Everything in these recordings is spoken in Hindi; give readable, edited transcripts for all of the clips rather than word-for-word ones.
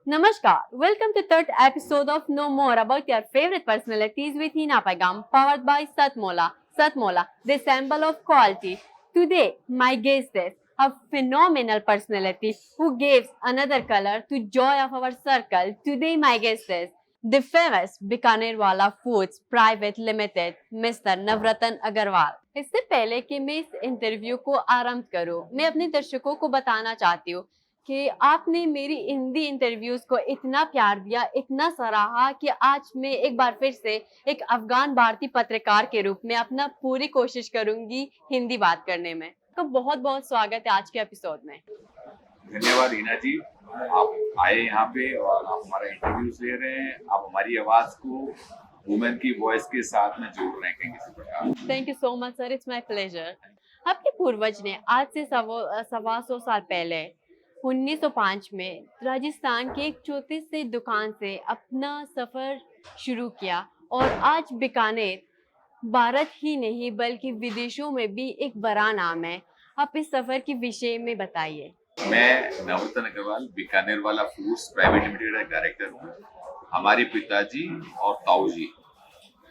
Namaskar. Welcome to third episode of Know More About Your Favorite Personalities with Hina Paigam, powered by Satmola. Satmola, the symbol of quality. Today, my guest is a phenomenal personality who gives another color to joy of our circle. Today, my guest is the famous Bikanerwala Foods Private Limited, Mr. Navratan Agarwal. इससे पहले कि मैं इस इंटरव्यू को आरंभ करूं, मैं अपने दर्शकों को बताना चाहती हूँ कि आपने मेरी हिंदी इंटरव्यूज को इतना प्यार दिया, इतना सराहा कि आज मैं एक बार फिर से एक अफगान भारतीय पत्रकार के रूप में अपना पूरी कोशिश करूंगी हिंदी बात करने में। आपका बहुत बहुत स्वागत है आज के एपिसोड में। धन्यवाद हिना जी, आप आए यहाँ पे और आप हमारा इंटरव्यू ले रहे हैं। आप हमारी आवाज को वुमेन की वॉइस के साथ में जोड़ रहे हैं किसी प्रकार। Thank you so much sir, it's my pleasure. आपके पूर्वज ने आज से 125 साल पहले 1905 में राजस्थान के एक छोटे से दुकान से अपना सफर शुरू किया और आज बीकानेर भारत ही नहीं बल्कि विदेशों में भी एक बड़ा नाम है। आप इस सफर के विषय में बताइए। मैं नवरत्न अग्रवाल बीकानेर वाला फूड्स प्राइवेट लिमिटेड का डायरेक्टर हूँ। हमारे पिताजी और ताऊ जी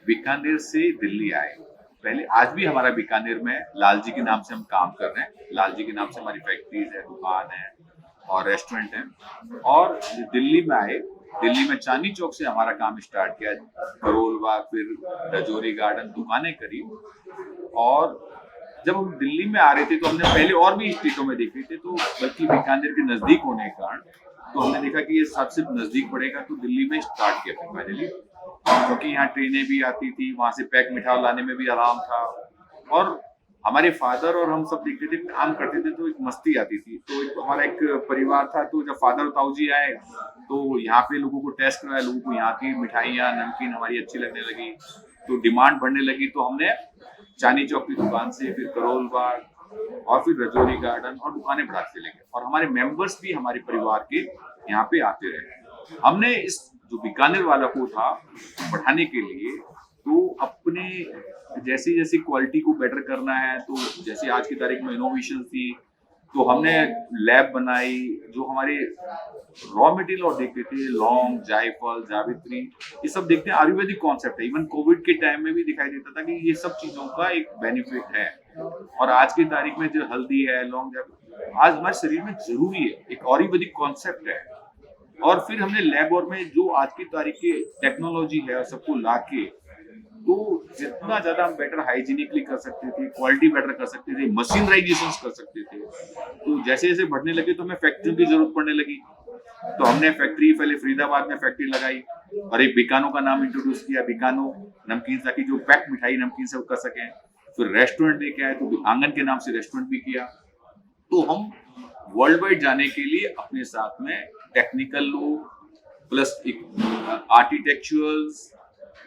बीकानेर से दिल्ली आए। पहले आज भी हमारा बीकानेर में लाल जी के नाम से हम काम कर रहे हैं। लाल जी के नाम से हमारी फैक्ट्रीज है, दुकान है और रेस्टोरेंट है। और दिल्ली में आए, दिल्ली में चांदनी चौक से हमारा काम स्टार्ट किया, करोल बाग, फिर रजौरी गार्डन, दुकानें करी। और जब हम दिल्ली में आ रहे थे तो हमने पहले और भी स्टेटों में देखे थे, तो बल्कि बीकानेर के नजदीक होने के कारण तो हमने देखा कि ये सबसे नजदीक पड़ेगा, तो दिल्ली में स्टार्ट किया था फाइनली। क्योंकि यहाँ ट्रेनें भी आती थी, वहां से पैक मिठाई लाने में भी आराम था। और हमारे फादर और हम सब देखते थे, काम करते थे तो एक मस्ती आती थी। तो हमारा एक परिवार था, तो जब फादर और ताऊ जी आए तो यहाँ पे लोगों को टेस्ट कराया, लोगों को यहाँ की मिठाइयाँ नमकीन हमारी अच्छी लगने लगी, तो डिमांड बढ़ने लगी। तो हमने चांदनी चौक की दुकान से फिर करोल बाग और फिर रजौरी गार्डन और दुकानें बढ़ाते लगे। और हमारे मेंबर्स भी हमारे परिवार के यहाँ पे आते रहे। हमने इस जो बीकानेर वाला को था बढ़ाने के लिए, तो अपने जैसी जैसी क्वालिटी को बेटर करना है, तो जैसे आज की तारीख में इनोवेशन थी, तो हमने लैब बनाई। जो हमारे रॉ मटेरियल और देखते थे, लौंग, जायफल, जावित्री, ये सब देखते हैं आयुर्वेदिक कॉन्सेप्ट है। इवन कोविड के टाइम में भी दिखाई देता था कि ये सब चीजों का एक बेनिफिट है। और आज की तारीख में जो हल्दी है, लौंग, आज हमारे शरीर में जरूरी है, एक आयुर्वेदिक कॉन्सेप्ट है। और फिर हमने लैब और में जो आज की तारीख की टेक्नोलॉजी है सबको लाके, तो जितना ज्यादा हम बेटर हाइजीनिकली कर सकते थे, क्वालिटी बेटर कर सकते थे, मशीनराइजेशन कर सकते थे। तो जैसे जैसे बढ़ने लगे तो हमें फैक्ट्रियों की जरूरत पड़ने लगी। तो हमने फैक्ट्री पहले फरीदाबाद में फैक्ट्री लगाई और एक बीकानो का नाम इंट्रोड्यूस किया, बीकानो नमकीन, ताकि जो पैक मिठाई नमकीन से कर सकें। फिर रेस्टोरेंट लेके आए, तो आंगन के नाम से रेस्टोरेंट भी किया। तो हम वर्ल्ड वाइड जाने के लिए अपने साथ में टेक्निकल लोग प्लस एक आर्किटेक्चुरल्स,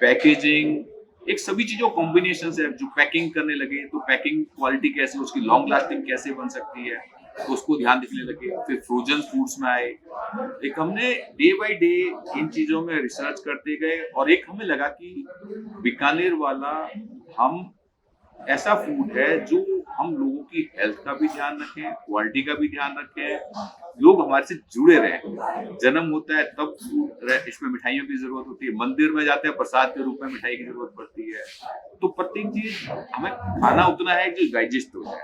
पैकेजिंग, एक सभी चीजों कॉम्बिनेशन से जो पैकिंग करने लगे, तो पैकिंग क्वालिटी कैसे, उसकी लॉन्ग लास्टिंग कैसे बन सकती है, तो उसको ध्यान रखने लगे। फिर फ्रोजन फूड्स में आए। एक हमने डे बाय डे इन चीजों में रिसर्च करते गए और एक हमें लगा कि बीकानेर वाला हम ऐसा फूड है जो हम लोगों की हेल्थ का भी ध्यान रखें, क्वालिटी का भी ध्यान रखें, लोग हमारे से जुड़े रहें। जन्म होता है तब फूड, इसमें मिठाइयों की जरूरत होती है, मंदिर में जाते हैं प्रसाद के रूप में मिठाई की जरूरत पड़ती है। तो प्रत्येक चीज हमें खाना उतना है जो डाइजेस्ट हो जाए।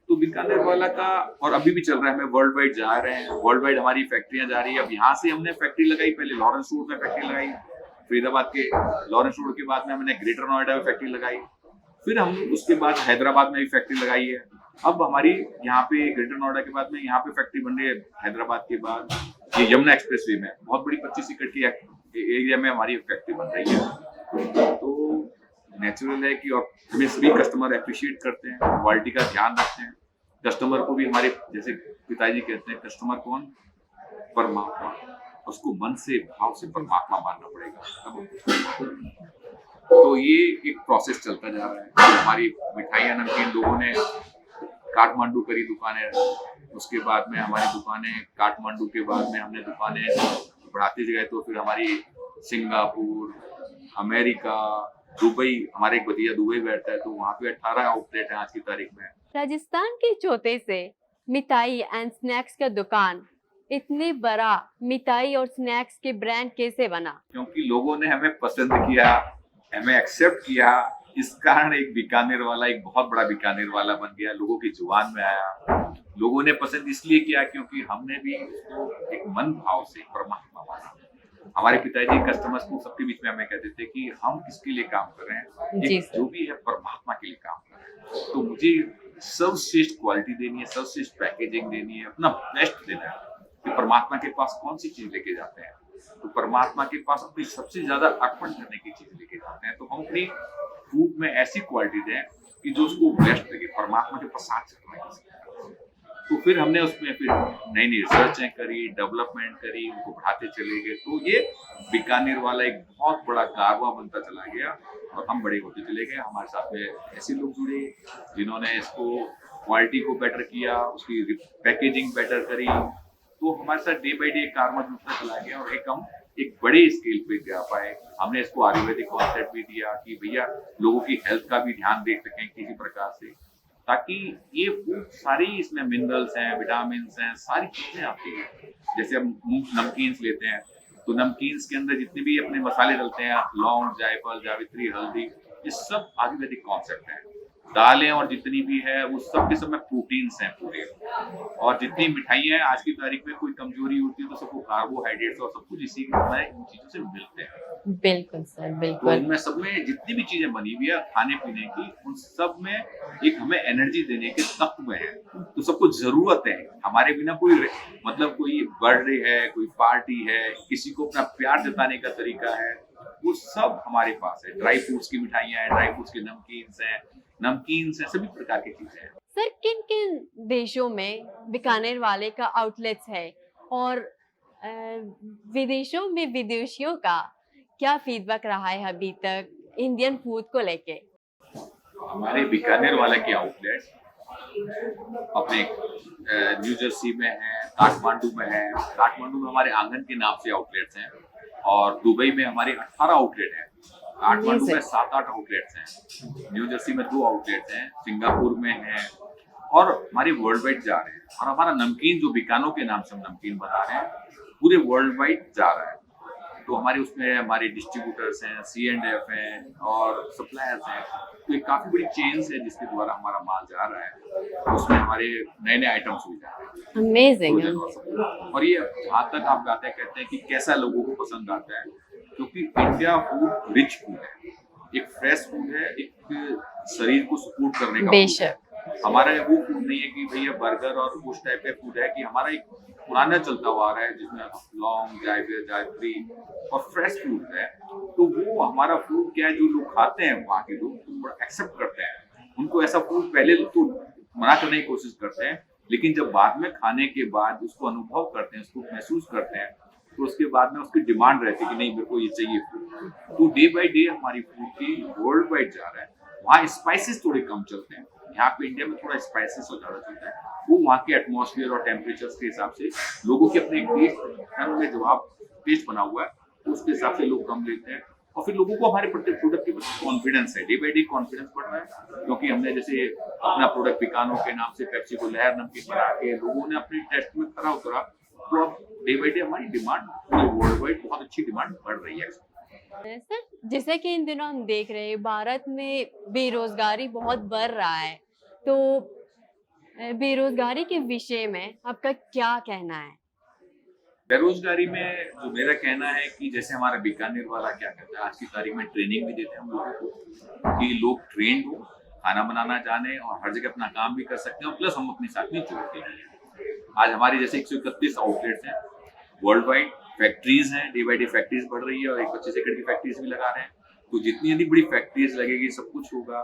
तो बीकानेर वाला का, और अभी भी चल रहा है, हमें वर्ल्ड वाइड जा रहे हैं, वर्ल्ड वाइड हमारी फैक्ट्रियां जा रही है। अब यहाँ से हमने फैक्ट्री लगाई, पहले लॉरेंस रोड में फैक्ट्री लगाई, फरीदाबाद के लॉरेंस रोड के बाद में हमने ग्रेटर नोएडा में फैक्ट्री लगाई, फिर हम उसके बाद हैदराबाद में भी फैक्ट्री लगाई है। अब हमारी यहाँ पे ग्रेटर नोएडा के बाद में यहाँ पे फैक्ट्री बन रही है हैदराबाद के बाद, ये यमुना एक्सप्रेसवे में बहुत बड़ी 25 एकड़ की एरिया में हमारी फैक्ट्री बन रही है। तो नेचुरल है कि और हमें सभी कस्टमर अप्रिशिएट करते हैं, क्वालिटी का ध्यान रखते हैं। कस्टमर को भी हमारे जैसे पिताजी कहते हैं, कस्टमर कौन? परमात्मा। उसको मन से भाव से परमात्मा मानना पड़ेगा। तो ये एक प्रोसेस चलता जा रहा है। हमारी मिठाइयाँ नमकीन लोगों ने काठमांडू करी दुकानें, उसके बाद में हमारी दुकानें काठमांडू के बाद में हमने दुकानें बढ़ाते गए। तो फिर हमारी सिंगापुर, अमेरिका, दुबई, हमारे एक भतीजा दुबई बैठता है, तो वहाँ पे 18 आउटलेट है आज की तारीख में। राजस्थान के चौथे से मिठाई एंड स्नैक्स का दुकान इतने बड़ा मिठाई और स्नैक्स के ब्रांड कैसे बना? क्योंकि लोगों ने हमें पसंद किया, हमें एक्सेप्ट किया, इस कारण एक बीकानेर वाला एक बहुत बड़ा बीकानेर वाला बन गया, लोगों की जुबान में आया। लोगों ने पसंद इसलिए किया क्योंकि हमने भी उसको एक मन भाव से परमात्मा माना। हमारे पिताजी कस्टमर्स को सबके बीच में हमें कहते थे कि हम किसके लिए काम कर रहे हैं, जी एक सर। जो भी है परमात्मा के लिए काम कर रहे हैं। तो मुझे सर्वश्रेष्ठ क्वालिटी देनी है, सर्वश्रेष्ठ पैकेजिंग देनी है, अपना बेस्ट देना है कि परमात्मा के पास कौन सी चीज लेके जाते हैं, तो परमात्मा के पास अपनी सबसे ज्यादा अर्पण करने की चीज लेके जाते हैं। तो हम अपनी फूड में ऐसी क्वालिटी दें कि जो उसको बेस्ट लगे, परमात्मा के प्रसाद से बनाए। तो फिर हमने उसमें फिर नई नई रिसर्चें करी, डेवलपमेंट करी, उनको बढ़ाते चले गए। तो ये बीकानेर वाला एक बहुत बड़ा कारवां बनता चला गया और हम बड़े होते चले गए। हमारे साथ में ऐसे लोग जुड़े जिन्होंने इसको क्वालिटी को बेटर किया, उसकी पैकेजिंग बेटर करी। तो हमारे साथ डे बाई डे कारवां जुड़ता चला गया और हम एक बड़े स्केल पे जा पाए। हमने इसको आयुर्वेदिक कॉन्सेप्ट भी दिया कि भैया लोगों की हेल्थ का भी ध्यान देख सकें किसी प्रकार से, ताकि ये फूड सारी इसमें मिनरल्स हैं, विटामिन हैं, सारी चीजें आती हैं। जैसे हम नमकीन्स लेते हैं तो नमकीन्स के अंदर जितने भी अपने मसाले डलते हैं, लौंग, जायफल, जावित्री, हल्दी, ये सब आयुर्वेदिक कॉन्सेप्ट हैं। दालें और जितनी भी है वो सब के सब में प्रोटीन्स हैं पूरे। और जितनी मिठाइयाँ हैं आज की तारीख में, कोई कमजोरी होती है तो सबको कार्बोहाइड्रेट्स और सब कुछ इसी में इन चीजों से मिलते हैं। बिल्कुल सर, तो बिल्कुल। इनमें सब में जितनी भी चीजें बनी हुई है खाने पीने की, उन सब में एक हमें एनर्जी देने के तत्व है। तो सबको जरूरत है। हमारे बिना कोई मतलब कोई बर्थडे है, कोई पार्टी है, किसी को अपना प्यार जताने का तरीका है, वो सब हमारे पास है। ड्राई फ्रूट्स की मिठाइयाँ हैं, ड्राई फ्रूट्स के नमकीन्स हैं, सभी प्रकार की चीजें हैं। सर किन किन देशों में बीकानेर वाले का आउटलेट्स है और अ, विदेशों में विदेशियों का क्या फीडबैक रहा है अभी तक इंडियन फूड को लेके? हमारे बीकानेर वाला के आउटलेट अपने न्यू जर्सी में है, काठमांडू में है। काठमांडू में हमारे आंगन के नाम से आउटलेट्स हैं और दुबई में हमारे 18 आउटलेट हैं। काठमांडू में 7-8 आउटलेट्स हैं, न्यू जर्सी में 2 आउटलेट्स हैं, सिंगापुर में है और हमारे वर्ल्ड वाइड जा रहे हैं। और हमारा नमकीन जो बीकानो के नाम से हम नमकीन बना रहे हैं, पूरे वर्ल्ड वाइड जा रहा है। तो हमारे उसमें हमारे डिस्ट्रीब्यूटर्स हैं, C&F हैं और सप्लायर्स हैं। तो एक काफी बड़ी चेन्स है जिसके द्वारा हमारा माल जा रहा है। उसमें हमारे नए नए आइटम्स भी जा रहे हैं। अमेजिंग। और ये जहाँ तक आप बातें कहते हैं कि कैसा लोगों को पसंद आता है, क्योंकि इंडिया फूड रिच फूड है, एक फ्रेश फूड है, एक शरीर को सपोर्ट करने का बेशक। हमारा वो फूड नहीं है कि भैया बर्गर और उस टाइप का फूड है कि हमारा एक पुराना चलता हुआ आ रहा है जिसमें लौंग, जायफल और फ्रेश फूड है। तो वो हमारा फूड क्या है, जो लोग खाते हैं वहाँ के लोग तो बड़ा एक्सेप्ट करते हैं। उनको ऐसा फूड पहले तो मना करने की कोशिश करते हैं, लेकिन जब बाद में खाने के बाद उसको अनुभव करते हैं, उसको महसूस करते हैं, तो उसके बाद में उसकी डिमांड रहती है कि नहीं मेरे को ये चाहिए फूड। तो डे बाई डे हमारी फूड की वर्ल्ड वाइड जा रहा है। वहाँ स्पाइसेस थोड़े कम चलते हैं, यहाँ पे इंडिया में थोड़ा स्पाइसेस हो ज्यादा चलता है। वो वहाँ के एटमॉस्फेयर और टेम्परेचर्स के हिसाब से लोगों के अपने टेस्ट जवाब टेस्ट बना हुआ है, तो उसके हिसाब से लोग कम लेते हैं। और फिर लोगों को हमारे प्रोडक्ट के प्रति कॉन्फिडेंस है, डे बाई डे कॉन्फिडेंस बढ़ रहा है। क्योंकि हमने जैसे अपना प्रोडक्ट पिकानो के नाम से पेप्सी को लहर नमकीन बना के लोगों ने अपने टेस्ट में खरा उतरा, तो अब डे बाई डे हमारी डिमांड पूरे वर्ल्ड वाइड बहुत अच्छी डिमांड बढ़ रही है। सर जैसे कि इन दिनों हम देख रहे हैं भारत में बेरोजगारी बहुत बढ़ रहा है, तो बेरोजगारी के विषय में आपका क्या कहना है? बेरोजगारी में जो मेरा कहना है कि जैसे हमारा बीकानेर वाला क्या कहता है, आज की तारीख में ट्रेनिंग भी देते हैं हम लोगों को कि लोग ट्रेंड हो, खाना बनाना जाने और हर जगह अपना काम भी कर सकते हैं और प्लस हम अपने साथ में जोड़ते हैं। आज हमारे जैसे 131 आउटलेट्स हैं वर्ल्ड वाइड, फैक्ट्रीज हैं, डे बाई डे फैक्ट्रीज बढ़ रही है और 25 एकड़ की फैक्ट्रीज भी लगा रहे हैं। तो जितनी अधिक बड़ी फैक्ट्रीज लगेगी, सब कुछ होगा,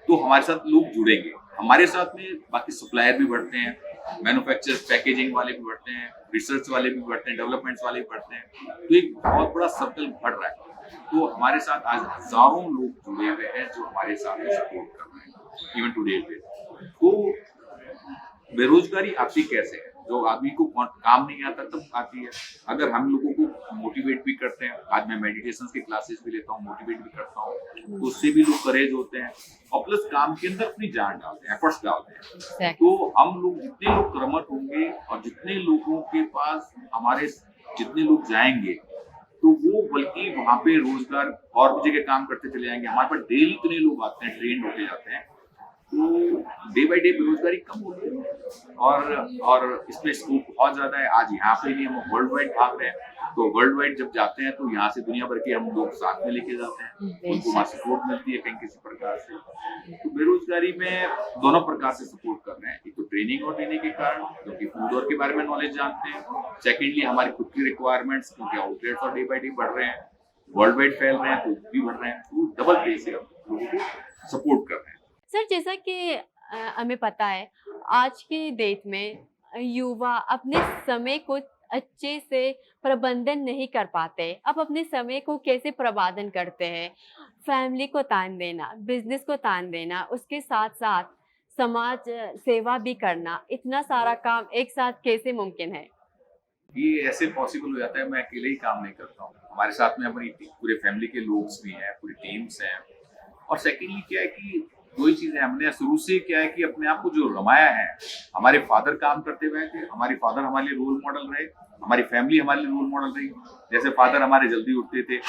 तो हमारे साथ लोग जुड़ेंगे। हमारे साथ में बाकी सप्लायर भी बढ़ते हैं, मैन्युफैक्चर पैकेजिंग वाले भी बढ़ते हैं, रिसर्च वाले भी बढ़ते हैं, डेवलपमेंट्स वाले भी बढ़ते हैं। तो एक बहुत बड़ा सर्कल बढ़ रहा है। तो हमारे साथ आज हजारों लोग जुड़े हुए हैं जो हमारे साथ में सपोर्ट कर रहे हैं इवन टुडे। तो बेरोजगारी आती कैसे है? जो आदमी को काम नहीं आता तब आती है। अगर हम लोगों को मोटिवेट भी करते हैं, आज मैं मेडिटेशन के क्लासेस भी लेता हूँ, मोटिवेट भी करता हूँ, तो उससे भी लोग करेज होते हैं और प्लस काम के अंदर अपनी जान डालते हैं, एफर्ट्स डालते हैं। Exactly. तो हम लोग जितने लोग कर्मठ होंगे और जितने लोगों के पास हमारे जितने लोग जाएंगे तो वो बल्कि वहां पे रोजगार और भी जगह काम करते चले जाएंगे। हमारे पास डेली इतने लोग आते हैं, ट्रेन होके जाते हैं, तो डे बाय डे बेरोजगारी कम हो रही है और इसमें स्कोप बहुत ज्यादा है। आज यहाँ पे नहीं, हम वर्ल्ड वाइड भाग रहे हैं, तो वर्ल्ड वाइड जब जाते हैं तो यहाँ से दुनिया भर के हम लोग साथ में लेके जाते हैं, उनको वहाँ सपोर्ट मिलती है कहीं किसी प्रकार से। तो बेरोजगारी में दोनों प्रकार से सपोर्ट कर रहे हैं, एक तो ट्रेनिंग और देने के कारण क्योंकि फूड और के बारे में नॉलेज जानते हैं, सेकेंडली हमारी खुद की रिक्वायरमेंट्स क्योंकि आउटलेट्स और डे बाय डे बढ़ रहे हैं, वर्ल्ड वाइड फैल रहे हैं तो भी बढ़ रहे हैं, तो डबल पे से हम लोगों को सपोर्ट कर रहे हैं। सर, जैसा कि हमें पता है आज की डेट में युवा अपने समय को अच्छे से प्रबंधन नहीं कर पाते। अब अपने समय को कैसे प्रबंधन करते हैं? फैमिली को टाइम देना, बिजनेस को टाइम देना, उसके साथ साथ समाज सेवा भी करना, इतना सारा काम एक साथ कैसे मुमकिन है? ये ऐसे पॉसिबल हो जाता है, मैं अकेले ही काम नहीं करता हूँ, हमारे साथ में हमारी पूरे फैमिली के लोग भी हैं, पूरी टीम्स हैं। और सेकेंडली क्या है कि वही चीज है, हमने शुरू से क्या है कि अपने आप को जो रमाया है, हमारे फादर काम करते हुए थे, हमारे फादर हमारे लिए रोल मॉडल रहे, हमारी फैमिली हमारे लिए रोल मॉडल रही। जैसे फादर हमारे जल्दी उठते थे,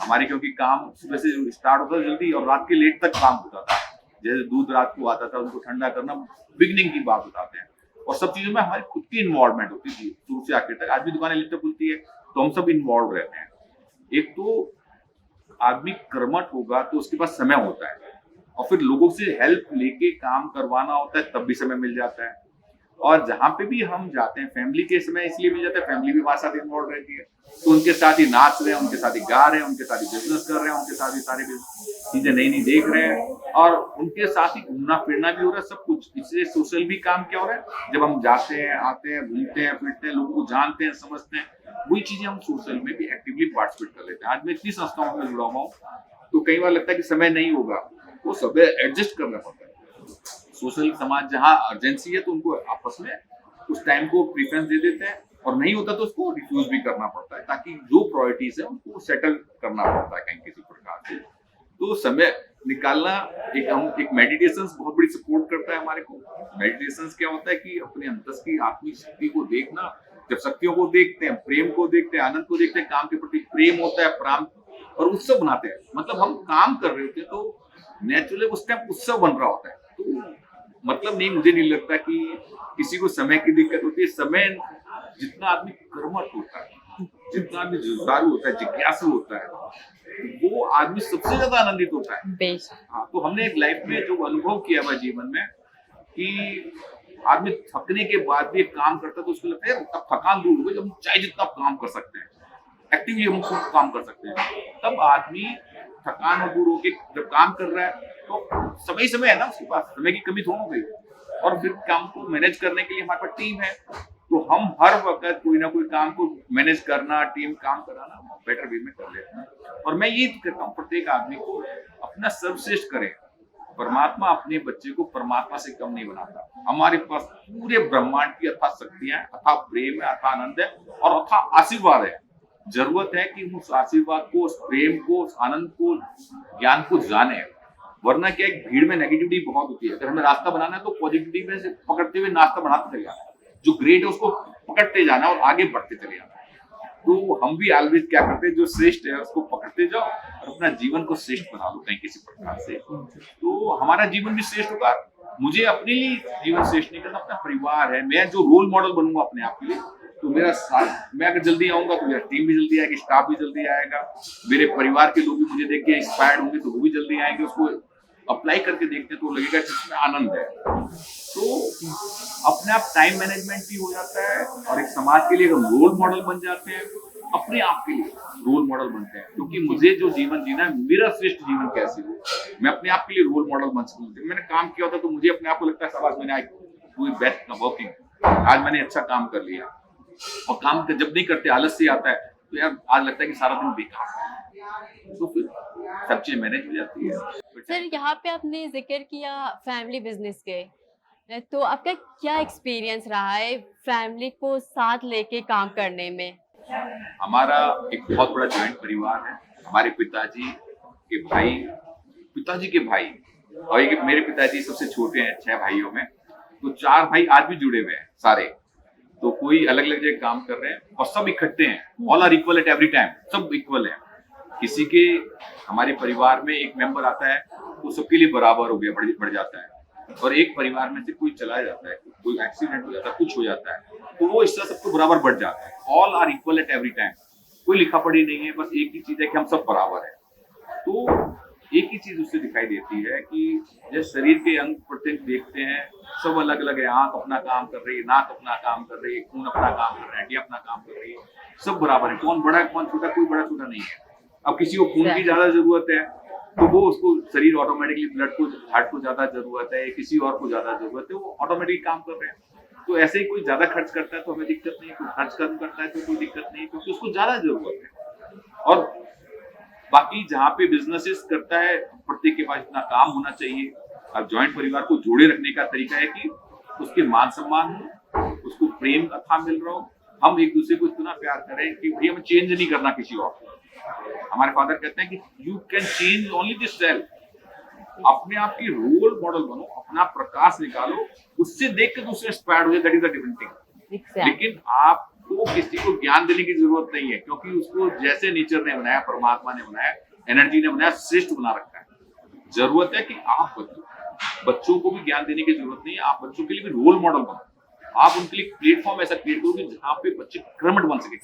हमारे क्योंकि काम सुबह से स्टार्ट होता था जल्दी और रात के लेट तक काम होता था, जैसे दूध रात को आता था उनको ठंडा करना बिगनिंग की बात बताते हैं, और सब चीजों में हमारी खुद की इन्वॉल्वमेंट होती थी शुरू से आखिर तक। आज भी दुकानें लेट तक खुलती है तो हम सब इन्वॉल्व रहते हैं। एक तो आदमी कर्मठ होगा तो उसके पास समय होता है और फिर लोगों से हेल्प लेके काम करवाना होता है तब भी समय मिल जाता है। और जहाँ पे भी हम जाते हैं फैमिली के समय इसलिए मिल जाता है, फैमिली भी हमारे साथ इन्वॉल्व रहती है, तो उनके साथ ही नाच रहे हैं, उनके साथ ही गा रहे हैं, उनके साथ ही बिजनेस कर रहे हैं, उनके साथ ही सारी चीजें नई नई देख रहे हैं और उनके साथ ही घूमना फिरना भी हो रहा है, सब कुछ। इससे सोशल भी काम क्या हो रहा है, जब हम जाते हैं आते हैं घूमते हैं फिरते हैं, लोगों को जानते हैं समझते हैं, वही चीजें हम सोशल में भी एक्टिवली पार्टिसिपेट कर लेते हैं। आज मैं इतनी संस्थाओं में जुड़ा हुआ हूँ तो कई बार लगता है कि समय नहीं होगा, वो सब एडजस्ट करना पड़ता है। सोशल समाज जहाँ अर्जेंसी है तो उनको आपस में उस टाइम को प्रेफरेंस दे देते हैं और नहीं होता तो उसको रिफ्यूज भी करना पड़ता है, ताकि जो प्रायोरिटीज है उनको सेटल करना पड़ता है कहीं किसी प्रकार से। तो समय निकालना एक मेडिटेशन बहुत बड़ी सपोर्ट करता है हमारे को। मेडिटेशन क्या होता है कि अपने अंतस की आत्मिक शक्ति को देखना, जब शक्तियों को देखते हैं, प्रेम को देखते हैं, आनंद को देखते हैं, काम के प्रति प्रेम होता है, प्राण और उत्सव बनाते हैं। मतलब हम काम कर रहे होते हैं तो नेचुरली उस टाइम उत्सव बन रहा होता है। तो मतलब नहीं, मुझे नहीं लगता कि किसी को समय की दिक्कत होती है। समय जितना आदमी कर्मठ होता है, जितना आदमी जुझारू होता है, जिज्ञासु होता है, वो आदमी सबसे ज्यादा आनंदित होता है। हाँ, तो हमने एक लाइफ में जो अनुभव किया हुआ जीवन में कि आदमी थकने के बाद भी एक काम करता है तो उसको लगता है अब थकान दूर हो गई, जब हम चाहे जितना काम कर सकते हैं, एक्टिवली हम खुद काम कर सकते हैं, तब आदमी थकान और दूर होके जब काम कर रहा है तो समय है ना उसके पास, समय की कमी थोड़ा हो गई। और फिर काम को मैनेज करने के लिए हमारे पास टीम है, तो हम हर वक्त कोई ना कोई काम को मैनेज करना, टीम काम कराना बेटर वे में कर लेते हैं। और मैं ये कहता हूँ प्रत्येक आदमी को अपना सर्वश्रेष्ठ करे। परमात्मा अपने बच्चे को परमात्मा से कम नहीं बनाता। हमारे पास पूरे ब्रह्मांड की अथाह शक्तियां हैं, अथाह प्रेम है, अथाह आनंद है और अथाह आशीर्वाद है। जरूरत है कि उस आशीर्वाद को, उस प्रेम को, उस आनंद को, ज्ञान को जाने। वरना क्या है, भीड़ में नेगेटिविटी बहुत होती है। अगर हमें रास्ता बनाना है तो पॉजिटिविटी में से पकड़ते हुए रास्ता बनाते चले जाना है, जो ग्रेट है उसको पकड़ते जाना और आगे बढ़ते चले जाना। तो हम भी ऑलवेज क्या करते हैं, जो श्रेष्ठ है उसको पकड़ते जाओ और अपना जीवन को श्रेष्ठ बना लो कहीं किसी प्रकार से, तो हमारा जीवन भी श्रेष्ठ होगा। मुझे अपने लिए जीवन श्रेष्ठ नहीं करना, अपना परिवार है, मैं जो रोल मॉडल बनूंगा अपने आप के लिए, तो मेरा साथ, मैं अगर जल्दी आऊंगा तो मेरा टीम भी जल्दी आएगी, स्टाफ भी जल्दी आएगा, मेरे परिवार के लोग भी मुझे देख के इंस्पायर्ड होंगे तो वो भी जल्दी आएंगे, उसको अप्लाई करके देखते तो लगेगा कि इसमें आनंद है। तो अपने आप टाइम मैनेजमेंट भी हो जाता है और एक समाज के लिए हम रोल मॉडल बन जाते हैं, अपने आप के लिए रोल मॉडल बनते हैं। क्योंकि मुझे जो जीवन जीना है, मेरा श्रेष्ठ जीवन कैसे हो, मैं अपने आप के लिए रोल मॉडल बन सकूं। जब मैंने काम किया होता तो मुझे अपने आप को लगता है शाबाश, मैंने आज बेस्ट वर्किंग, आज मैंने अच्छा काम कर लिया। और काम जब नहीं करते आलस से आता है तो यार आज लगता है कि सारा दिन बेकार है, तो फिर सब चीजें मैनेज हो जाती है। सर, यहाँ पे आपने जिक्र किया फैमिली बिजनेस के, तो आपका क्या एक्सपीरियंस रहा है फैमिली को साथ लेके काम करने में? हमारा एक बहुत बड़ा जॉइंट परिवार है। हमारे पिताजी के भाई और एक मेरे पिताजी सबसे छोटे हैं 6 भाइयों में। तो 4 भाई आज भी जुड़े हुए हैं सारे। तो कोई अलग-अलग जगह काम कर रहे हैं और सब इकट्ठे हैं। All are equal at every time, सब इक्वल हैं। किसी के हमारे परिवार में एक मेंबर आता है तो सबके लिए बराबर हो गया, बढ़ जाता है। और एक परिवार में से कोई चला जाता है, कोई एक्सीडेंट हो जाता है, कुछ हो जाता है, तो वो हिस्सा सबको बराबर बढ़ जाता है। All are equal at every time. कोई लिखा पढ़ी नहीं है, बस एक ही चीज है कि हम सब बराबर हैं। तो एक ही चीज उससे दिखाई देती है कि जैसे शरीर के अंग प्रत्यंग देखते हैं, सब अलग अलग है। आंख अपना काम कर रही है, नाक अपना काम कर रही है, खून अपना काम कर रहा है, हड्डियां अपना काम कर रही है, सब बराबर है। कौन बड़ा है कौन छोटा, कोई बड़ा छोटा नहीं है। अब किसी को खून की ज्यादा जरूरत है तो वो उसको शरीर ऑटोमेटिकली ब्लड को, हार्ट को ज्यादा जरूरत है, किसी और को ज्यादा जरूरत है, वो ऑटोमेटिकली काम कर रहे हैं। तो ऐसे ही कोई ज्यादा खर्च करता है तो हमें दिक्कत नहीं है, कोई खर्च कम करता है तो कोई दिक्कत नहीं है, क्योंकि उसको ज्यादा जरूरत है। और बाकी जहाँ पे बिजनेसेस करता है, प्रत्येक के पास इतना काम होना चाहिए। अब जॉइंट परिवार को जोड़े रखने का तरीका है कि उसके मान सम्मान हो, उसको प्रेम अथा मिल रहा हो, हम एक दूसरे को इतना प्यार करें कि भाई हमें चेंज नहीं करना किसी और को। हमारे फादर कहते हैं कि you can change only this self. अपने आप की रोल मॉडल बनो, अपना प्रकाश निकालो, उससे देख के दूसरे इंस्पायर्ड हो जाए, that is the different thing. लेकिन आपको किसी को ज्ञान देने की जरूरत नहीं है, क्योंकि उसको जैसे नेचर ने बनाया, परमात्मा ने बनाया, एनर्जी ने बनाया, श्रेष्ठ बना रखा है। जरूरत है कि आप बच्चों को भी ज्ञान देने की जरूरत नहीं है, आप बच्चों के लिए भी रोल मॉडल बनो। आप उनके लिए प्लेटफॉर्म ऐसा क्रिएट करो कि जहाँ पे बच्चे कर्मठ बन सके,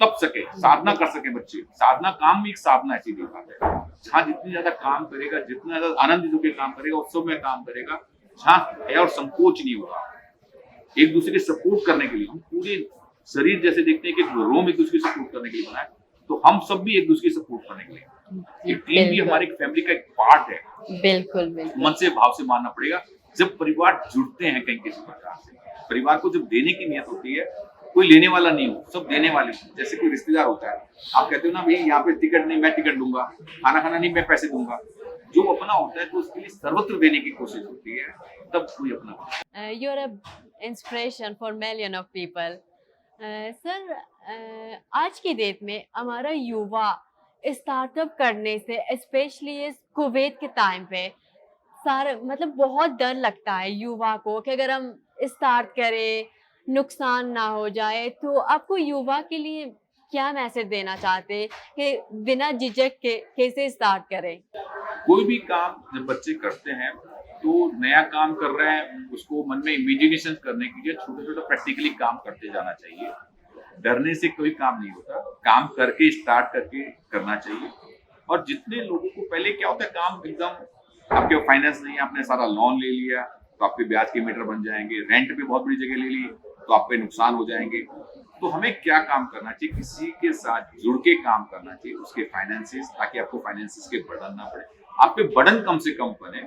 तब सके, साधना कर सके बच्चे। साधना, काम भी एक साधना ऐसी बात है। जहाँ जितनी ज्यादा काम करेगा, जितना ज्यादा आनंदित होकर काम करेगा, उत्सव में काम करेगा, जहाँ है और संकोच नहीं होगा। एक दूसरे के सपोर्ट करने के लिए, हम पूरे शरीर जैसे देखते हैं कि रोम एक दूसरे के सपोर्ट करने के लिए बना है, तो हम सब भी एक दूसरे के सपोर्ट करने के लिए। एक टीम भी हमारी फैमिली का एक पार्ट है। बिल्कुल बिल्कुल। मन से भाव से मानना पड़ेगा। जब परिवार जुड़ते हैं कहीं किसी प्रकार से, परिवार को जब देने की नियत होती है, कोई लेने वाला नहीं हो, सब देने वाले हो। जैसे कोई रिश्तेदार होता है, आप कहते हो ना भाई यहाँ पे टिकट नहीं, मैं टिकट दूंगा, खाना खाना नहीं, मैं पैसे दूंगा। जो अपना होता है तो उसके लिए सर्वत्र देने की कोशिश होती है, तब कोई अपना होता है। You are a inspiration for million of people. Sir, आज की डेट में हमारा युवा स्टार्टअप करने से, स्पेशली इस कुवैत के टाइम पे, सारा मतलब बहुत डर लगता है युवा को कि अगर हम स्टार्ट करें नुकसान ना हो जाए। तो आपको युवा के लिए क्या मैसेज देना चाहते हैं कि बिना झिझक के कैसे स्टार्ट करें? कोई भी काम जब बच्चे करते हैं तो नया काम कर रहे हैं, उसको मन में इमेजिनेशन करने के लिए छोटे छोटे प्रैक्टिकली काम करते जाना चाहिए। डरने से कोई काम नहीं होता, काम करके स्टार्ट करके करना चाहिए। और जितने लोगों को पहले क्या होता है, काम एकदम आपके फाइनेंस नहीं है, आपने सारा लोन ले लिया तो आपके ब्याज के मीटर बन जाएंगे, रेंट पे बहुत बड़ी जगह ले ली तो आप पे नुकसान हो जाएंगे। तो हमें क्या काम करना चाहिए, किसी के साथ जुड़ के काम करना चाहिए, उसके फाइनेंसेस, ताकि आपको फाइनेंसेस के बर्डन ना पड़े, आप पे बर्डन कम से कम बने।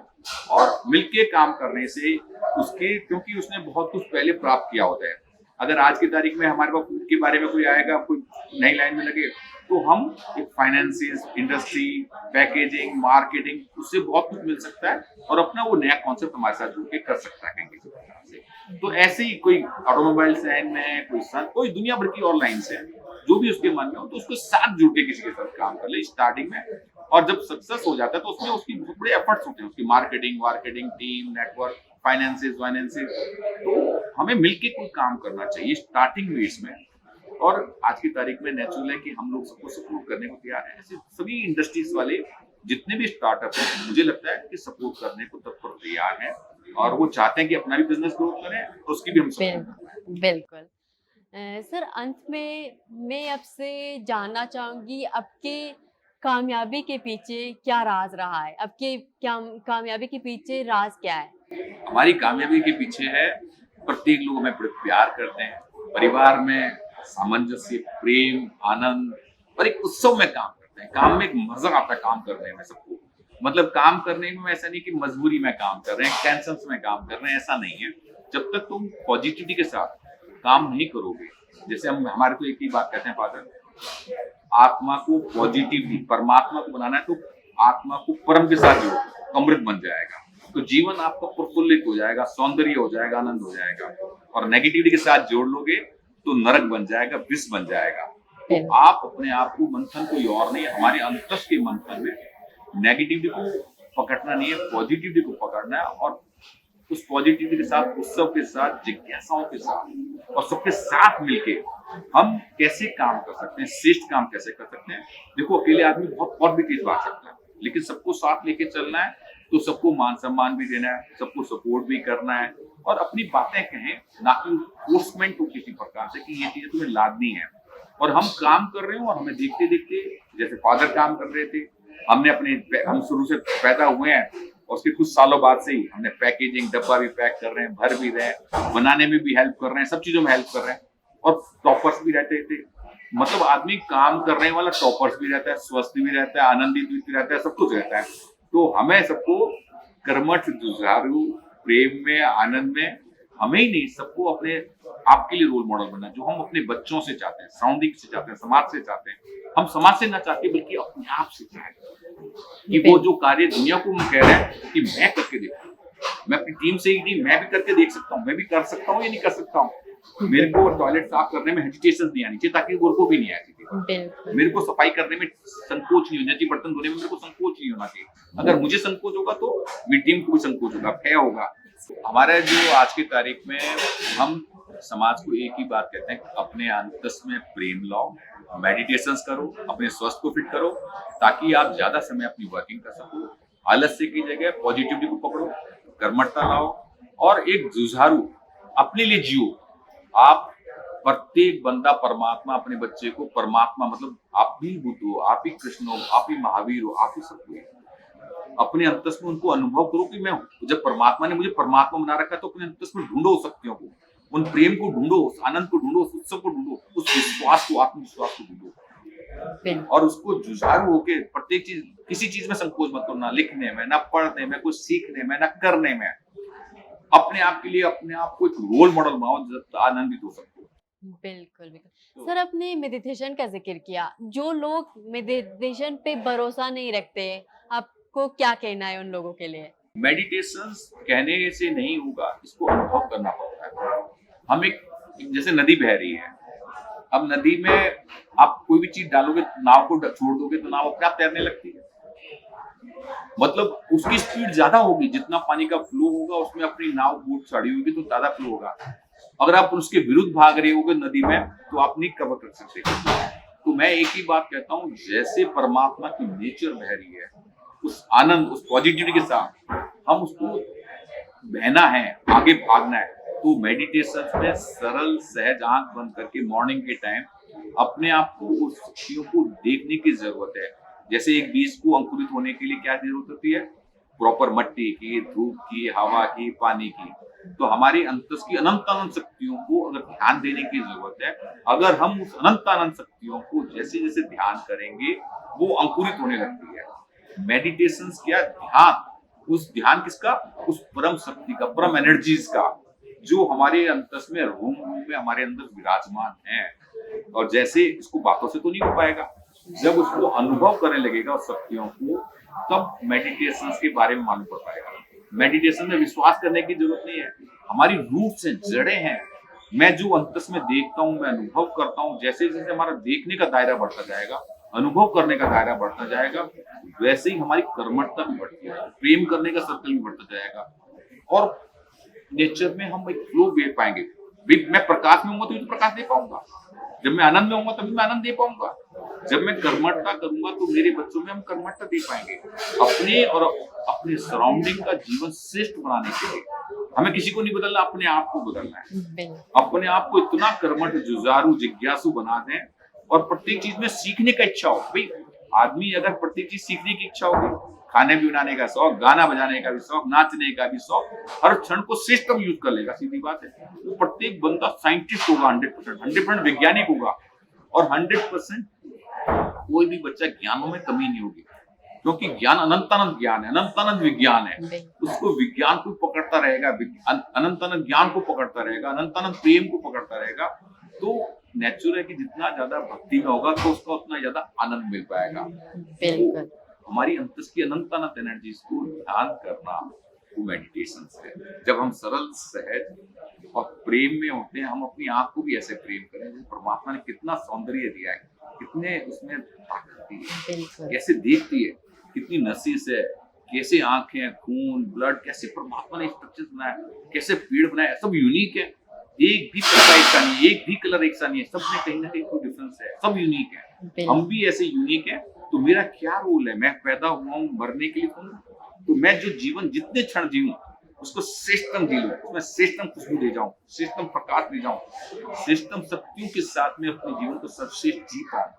और मिलके काम करने से उसके, क्योंकि उसने बहुत कुछ पहले प्राप्त किया होता है। अगर आज की तारीख में हमारे पास फूड के बारे में कोई आएगा, कोई नई लाइन में लगे, तो हम एक फाइनेंसिस, इंडस्ट्री, पैकेजिंग, मार्केटिंग, उससे बहुत कुछ मिल सकता है और अपना वो नया कॉन्सेप्ट हमारे साथ जुड़ के कर सकता है कहीं किसी प्रकार से। तो ऐसे ही कोई ऑटोमोबाइल लाइन में, कोई दुनिया भर की और लाइन से, जो भी उसके मन में हो तो उसको साथ जुड़ के किसी के साथ काम कर ले स्टार्टिंग में। और जब सक्सेस हो जाता है तो उसमें उसकी बहुत बड़े एफर्ट्स होते हैं, उसकी मार्केटिंग टीम, नेटवर्क, फाइनेंसिस। तो हमें मिलके कोई काम करना चाहिए स्टार्टिंग में इसमें। और आज की तारीख में नेचुरल है कि हम लोग सबको सपोर्ट करने को तैयार हैं। ऐसे सभी इंडस्ट्रीज वाले जितने भी स्टार्टअप हैं, मुझे लगता है कि सपोर्ट करने को तत्पर तैयार हैं और वो चाहते हैं कि अपना भी बिजनेस ग्रो करें और उसकी भी हम सपोर्ट। बिल्कुल। सर, अंत में मैं आपसे जानना चाहूंगी, आपके कामयाबी के पीछे क्या राज रहा है? आपके कामयाबी के पीछे राज क्या है? हमारी कामयाबी के पीछे है, प्रत्येक लोग हमें बड़े प्यार करते हैं, परिवार में सामंजस्य, प्रेम, आनंद और एक उत्सव में काम करते हैं। काम में एक मजा आता है काम करने में सबको। मतलब काम करने में ऐसा नहीं कि मजबूरी में काम कर रहे हैं, टेंशन में काम कर रहे हैं, ऐसा नहीं है। जब तक तुम पॉजिटिविटी के साथ काम नहीं करोगे, जैसे हम हमारे तो एक ही बात कहते हैं फादर, आत्मा को पॉजिटिवली परमात्मा को बनाना है तो आत्मा को परम के साथ जोड़ो, अमृत बन जाएगा। तो जीवन आपका प्रफुल्लित हो जाएगा, सौंदर्य हो जाएगा, आनंद हो जाएगा। और नेगेटिविटी के साथ जोड़ लोगे तो नरक बन जाएगा, विष बन जाएगा। तो आप अपने आप को मंथन कोई और नहीं, हमारे अंतस के मंथन में नेगेटिविटी को पकड़ना नहीं है, पॉजिटिविटी को पकड़ना है। और उस पॉजिटिविटी के साथ, उत्सव के साथ, जिज्ञासाओं के साथ और सबके साथ मिलके हम कैसे काम कर सकते हैं, श्रेष्ठ काम कैसे कर सकते हैं। देखो, अकेले आदमी बहुत और भी तेज भाग सकता है, लेकिन सबको साथ लेके चलना है तो सबको मान सम्मान भी देना है, सबको सपोर्ट भी करना है और अपनी बातें कहें, ना कि फोर्समेंट हो किसी प्रकार से कि ये चीजें तुम्हें लादनी है। और हम काम कर रहे हो और हमें देखते देखते, जैसे फादर काम कर रहे थे, हम शुरू से पैदा हुए हैं और उसके कुछ सालों बाद से ही हमने पैकेजिंग, डब्बा भी पैक कर रहे हैं, भर भी रहे हैं, बनाने में भी हेल्प कर रहे हैं, सब चीजों में हेल्प कर रहे हैं और टॉपर्स भी रहते थे। मतलब आदमी काम करने वाला टॉपर्स भी रहता है, स्वस्थ भी रहता है, आनंदित भी रहता है, सब कुछ रहता है। तो हमें सबको कर्मठ, जुझारू, प्रेम में, आनंद में, हमें ही नहीं, सबको अपने आपके लिए रोल मॉडल बनना, जो हम अपने बच्चों से चाहते हैं, सराउंडिंग से चाहते हैं, समाज से चाहते हैं। हम समाज से ना चाहते बल्कि अपने आप से चाहते हैं कि वो जो कार्य दुनिया को हम कह रहे हैं कि मैं करके देखूं, मैं अपनी टीम से ही नहीं, मैं भी करके देख सकता हूँ, मैं भी कर सकता हूँ या नहीं कर सकता हूँ। मेरे को टॉयलेट साफ करने में हेजिटेशन नहीं आनी चाहिए, ताकि गोर को भी नहीं आनी चाहिए। मेरे को सफाई करने में संकोच नहीं होना चाहिए, बर्तन धोने में मेरे को संकोच नहीं होना चाहिए। अगर मुझे संकोच होगा तो मेरी टीम को भी संकोच होगा, भय होगा। हमारा जो आज की तारीख में, हम समाज को एक ही बात कहते हैं, अपने अंतस में प्रेम लाओ, मेडिटेशंस करो, अपने स्वास्थ्य को फिट करो, ताकि आप ज्यादा समय अपनी वर्किंग कर सको। आलस्य की जगह पॉजिटिविटी को पकड़ो, कर्मठता लाओ और एक जुझारू अपने लिए जियो। आप प्रत्येक बंदा परमात्मा, अपने बच्चे को परमात्मा, मतलब आप भी बुद्ध हो, आप ही कृष्ण हो, आप ही महावीर हो, आप ही सब हो। अपने अंतस में उनको अनुभव करो कि मैं हूं। जब परमात्मा ने मुझे परमात्मा बना रखा है तो अपने अंतस में ढूंढो उस शक्तियों को, उन प्रेम को ढूंढो, उस आनंद को ढूंढो, उस उत्सव को ढूंढो, उस विश्वास को, आत्मविश्वास को ढूंढो और उसको जुझारू होके प्रत्येक चीज, किसी चीज में संकोच मत करो, ना लिखने में, ना पढ़ने में, कुछ सीखने में, ना करने में। अपने आप के लिए अपने आप को एक रोल मॉडल बनाओ, जब आनंदित हो सकते हो। बिल्कुल, बिल्कुल। सर, आपने मेडिटेशन का ज़िक्र किया। जो लोग मेडिटेशन पे भरोसा नहीं रखते, आपको क्या कहना है उन लोगों के लिए? मेडिटेशन कहने से नहीं होगा, इसको अनुभव करना पड़ता है। हम एक जैसे नदी बह रही है, अब नदी में आप कोई भी चीज डालोगे, नाव को छोड़ दोगे तो नाव अपने आप तैरने लगती है। मतलब उसकी स्पीड ज्यादा होगी, जितना पानी का फ्लो होगा उसमें अपनी नाव बोट चढ़ी होगी तो ज्यादा फ्लो होगा। अगर आप उसके विरुद्ध भाग रहे होगे नदी में तो आप नहीं कवर कर सकते। तो मैं एक ही बात कहता हूँ, जैसे परमात्मा की नेचर बह रही है, उस आनंद, उस पॉजिटिविटी के साथ हम उसको बहना है, आगे भागना है। तो मेडिटेशन में सरल सहज आंख बंद करके मॉर्निंग के टाइम अपने आप को, उस शक्तियों को देखने की जरूरत है। जैसे एक बीज को अंकुरित होने के लिए क्या जरूरत होती है? प्रॉपर मट्टी की, धूप की, हवा की, पानी की। तो हमारी अंतस की अनंत अनंत शक्तियों को अगर ध्यान देने की जरूरत है, अगर हम उस अनंत अनंत शक्तियों को जैसे जैसे ध्यान करेंगे वो अंकुरित होने लगती है। मेडिटेशन क्या? ध्यान। उस ध्यान किसका? उस परम शक्ति का, परम एनर्जीज का, जो हमारे अंतस में, रूम में हमारे अंदर विराजमान है। और जैसे इसको बातों से तो नहीं हो पाएगा, जब उसको अनुभव करने लगेगा उस शक्तियों को, तब मेडिटेशन के बारे में मालूम पड़ पाएगा। मेडिटेशन में विश्वास करने की जरूरत नहीं है, हमारी रूट्स हैं, जड़ें हैं। मैं जो अंतस में देखता हूँ, मैं अनुभव करता हूँ, जैसे जैसे हमारा देखने का दायरा बढ़ता जाएगा, अनुभव करने का दायरा बढ़ता जाएगा, वैसे ही हमारी कर्मठता भी बढ़ती है, प्रेम करने का सर्कल भी बढ़ता जाएगा और नेचर में हम एक फ्लो दे पाएंगे। मैं प्रकाश में होऊंगा तो प्रकाश दे पाऊंगा, जब मैं आनंद में होऊंगा तभी मैं आनंद दे पाऊंगा, जब मैं कर्मठता करूंगा तो मेरे बच्चों में हम कर्मठता दे पाएंगे। अपने और अपने सराउंडिंग का जीवन श्रेष्ठ बनाने के लिए हमें किसी को नहीं बदलना, अपने आप को बदलना है। अपने आप को इतना कर्मठ, जुझारू, जिज्ञासु बना दें और प्रत्येक चीज में सीखने का इच्छा हो। भाई, आदमी अगर प्रत्येक चीज सीखने की इच्छा होगी, खाने भी बनाने का शौक, गाना बजाने का भी शौक, नाचने का भी शौक, हर क्षण को सिस्टम यूज कर लेगा, सीधी बात है। तो प्रत्येक बंदा साइंटिस्ट होगा, 100% वैज्ञानिक होगा और 100% कोई भी बच्चा ज्ञानों में कमी नहीं होगी, क्योंकि ज्ञान अनंत अनंत ज्ञान है, अनंत अनंत विज्ञान है। उसको विज्ञान को पकड़ता रहेगा, अनंत अनंत ज्ञान को पकड़ता रहेगा, अनंत अनंत प्रेम को पकड़ता रहेगा। तो नेचुरल है कि जितना ज्यादा भक्ति में होगा तो उसका उतना ज्यादा आनंद मिल पाएगा। तो हमारी अंतस की अनंत अनंत एनर्जीज को ध्यान करना, वो मेडिटेशन है। जब हम सरल, सहज और प्रेम में होते हैं, हम अपनी आँख को भी ऐसे प्रेम करें जैसे परमात्मा ने कितना सौंदर्य दिया है, कितने उसमें ताकत दी है, बिल्कुल। कैसे देखती है, कितनी नसीस है, कैसे आंखें, खून, ब्लड, कैसे परमात्मा ने स्ट्रक्चर बनाया, कैसे पेड़ बनाया, सब यूनिक है। एक भी कलर एक सा नहीं, एक भी कलर एक सा नहीं है, सब में कहीं ना कहीं कोई डिफरेंस है, सब यूनिक है। हम भी ऐसे यूनिक है। तो मेरा क्या रोल है? मैं पैदा हुआ हूँ मरने के लिए हूँ, तो मैं जो जीवन जितने क्षण जीऊं उसको श्रेष्ठतम जी लूं, उसमें श्रेष्ठतम खुशबू दे जाऊं, श्रेष्ठतम प्रकाश दे जाऊं, श्रेष्ठतम शक्तियों के साथ में अपने जीवन को सर्वश्रेष्ठ जी पाऊं,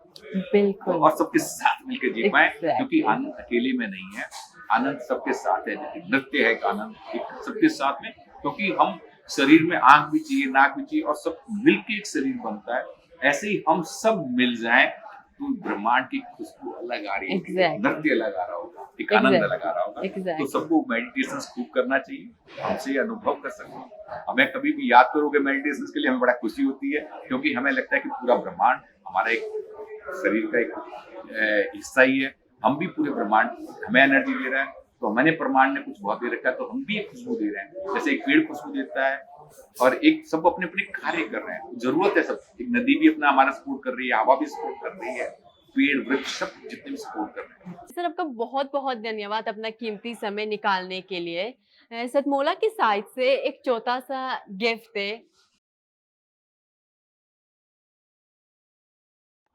बिल्कुल। और सबके साथ मिलकर जी पाए। Exactly. क्योंकि आनंद अकेले में नहीं है, आनंद सबके साथ है। नृत्य है एक आनंद, एक सबके साथ में, क्योंकि हम शरीर में आंख भी चाहिए, नाक भी चाहिए, और सब मिलके एक शरीर बनता है। ऐसे ही हम सब मिल जाएं तो ब्रह्मांड की खुशबू अलग आ रही है, Exactly. नृत्य अलग आ रहा होगा, एक आनंद Exactly. अलग आ रहा होगा। Exactly. तो सबको मेडिटेशन खूब करना चाहिए, हमसे ये अनुभव कर सकते हैं। हमें कभी भी याद करोगे मेडिटेशन के लिए, हमें बड़ा खुशी होती है, क्योंकि हमें लगता है कि पूरा ब्रह्मांड हमारा एक शरीर का एक हिस्सा ही है। हम भी पूरे ब्रह्मांड हमें एनर्जी दे रहा है, तो मैंने ब्रह्मांड ने कुछ बहुत दे रखा है, तो हम भी एक खुशबू दे रहे हैं। जैसे एक पेड़ खुशबू देता है, और एक सब अपने अपने कार्य कर रहे हैं, जरूरत है सब। एक नदी भी अपना हमारा सपोर्ट कर रही है, हवा भी सपोर्ट कर रही है, पेड़ वृक्ष सब जितने भी सपोर्ट कर रहे हैं। सर, आपका बहुत बहुत धन्यवाद अपना कीमती समय निकालने के लिए। सतमोला की साइड से एक छोटा सा गिफ्ट है,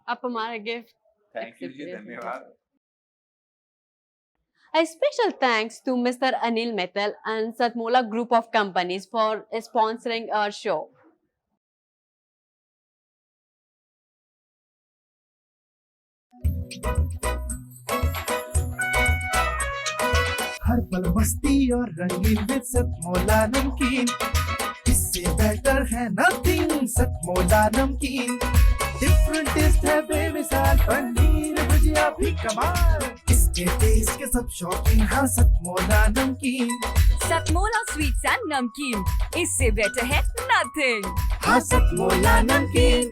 आप हमारा गिफ्ट थैंक यू जी, धन्यवाद। A special thanks to Mr. Anil Mittal and Satmola Group of Companies for sponsoring our show. हर पल मस्ती और रंगीन विद सतमोला नमकीन, इससे बेटर है नथिंग। सतमोला नमकीन डिफरेंट टेस्ट है बेमिसाल, पनीर भुजिया भी कमाल, इसके टेस्ट के सब शौकीन। हाँ सतमोला नमकीन, सतमोला स्वीट्स एंड नमकीन, इससे बेटर है नथिंग। हाँ सतमोला नमकीन।